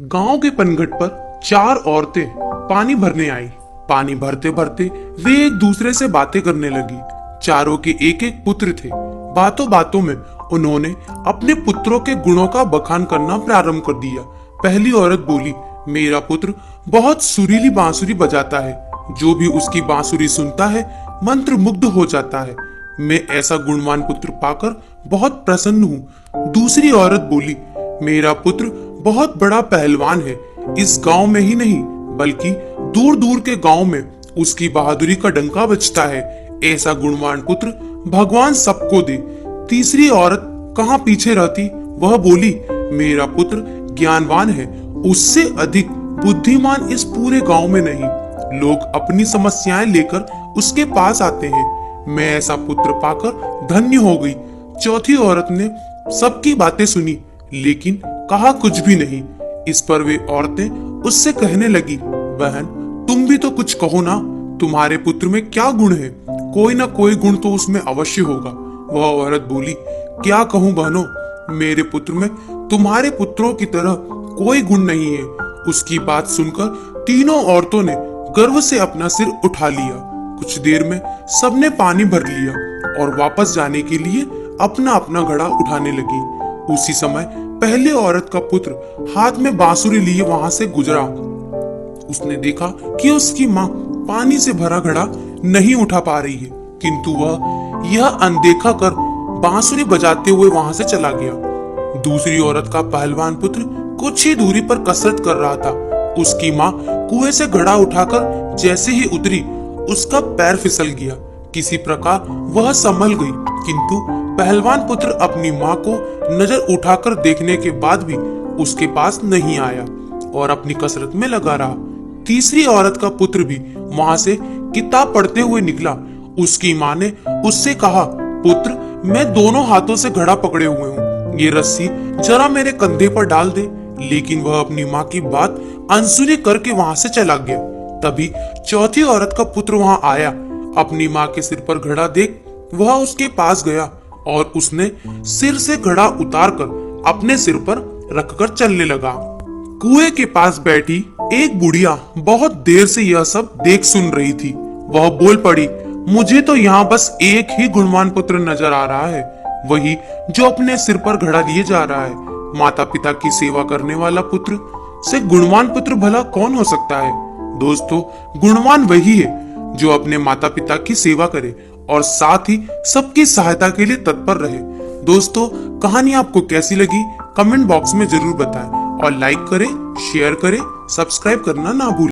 गांव के पनघट पर चार औरतें पानी भरने आई। पानी भरते भरते वे एक दूसरे से बातें करने लगी। चारों के एक एक पुत्र थे। बातों बातों में उन्होंने अपने पुत्रों के गुणों का बखान करना प्रारंभ कर दिया। पहली औरत बोली, मेरा पुत्र बहुत सुरीली बांसुरी बजाता है। जो भी उसकी बांसुरी सुनता है मंत्र मुग्ध हो जाता है। मैं ऐसा गुणवान पुत्र पाकर बहुत प्रसन्न हूँ। दूसरी औरत बोली, मेरा पुत्र बहुत बड़ा पहलवान है। इस गांव में ही नहीं बल्कि दूर दूर के गांव में उसकी बहादुरी का डंका बजता है। ऐसा गुणवान पुत्र भगवान सबको दे। तीसरी औरत कहाँ पीछे रहती, वह बोली, मेरा पुत्र ज्ञानवान है। उससे अधिक बुद्धिमान इस पूरे गांव में नहीं। लोग अपनी समस्याएं लेकर उसके पास आते हैं। मैं ऐसा पुत्र पाकर धन्य हो गई। चौथी औरत ने सबकी बातें सुनी लेकिन कहा कुछ भी नहीं। इस पर वे औरतें उससे कहने लगी, बहन तुम भी तो कुछ कहो ना। तुम्हारे पुत्र में क्या गुण है? कोई ना कोई गुण तो उसमें अवश्य होगा। वह औरत बोली, क्या कहूँ बहनों, मेरे पुत्र में तुम्हारे पुत्रों की तरह कोई गुण नहीं है। उसकी बात सुनकर तीनों औरतों ने गर्व से अपना सिर उठा लिया। कुछ देर में सबने पानी भर लिया और वापस जाने के लिए अपना अपना घड़ा उठाने लगी। उसी समय पहले औरत का पुत्र हाथ में बांसुरी लिए वहां से गुजरा। उसने देखा कि उसकी माँ पानी से भरा घड़ा नहीं उठा पा रही है, किंतु वह यह अनदेखा कर बांसुरी बजाते हुए वहां से चला गया। दूसरी औरत का पहलवान पुत्र कुछ ही दूरी पर कसरत कर रहा था। उसकी माँ कुएं से घड़ा उठाकर जैसे ही उतरी, उसका पैर फिसल गया। किसी प्रकार वह संभल गई, किंतु पहलवान पुत्र अपनी माँ को नजर उठाकर देखने के बाद भी उसके पास नहीं आया और अपनी कसरत में लगा रहा। तीसरी औरत का पुत्र भी वहां से किताब पढ़ते हुए निकला। उसकी माँ ने उससे कहा, पुत्र मैं दोनों हाथों से घड़ा पकड़े हुए हूँ, ये रस्सी जरा मेरे कंधे पर डाल दे। लेकिन वह अपनी माँ की बात अनसुनी करके वहां से चला गया। तभी चौथी औरत का पुत्र वहां आया। अपनी माँ के सिर पर घड़ा देख वह उसके पास गया और उसने सिर से घड़ा उतारकर अपने सिर पर रखकर चलने लगा। कुएं के पास बैठी एक बुढ़िया बहुत देर से यह सब देख सुन रही थी। वह बोल पड़ी, मुझे तो यहाँ बस एक ही गुणवान पुत्र नजर आ रहा है, वही जो अपने सिर पर घड़ा लिए जा रहा है। माता पिता की सेवा करने वाला पुत्र से गुणवान पुत्र भला कौन हो सकता है? दोस्तों, गुणवान वही है जो अपने माता पिता की सेवा करे और साथ ही सबकी सहायता के लिए तत्पर रहे। दोस्तों, कहानी आपको कैसी लगी कमेंट बॉक्स में जरूर बताएं और लाइक करें, शेयर करें, सब्सक्राइब करना ना भूलें।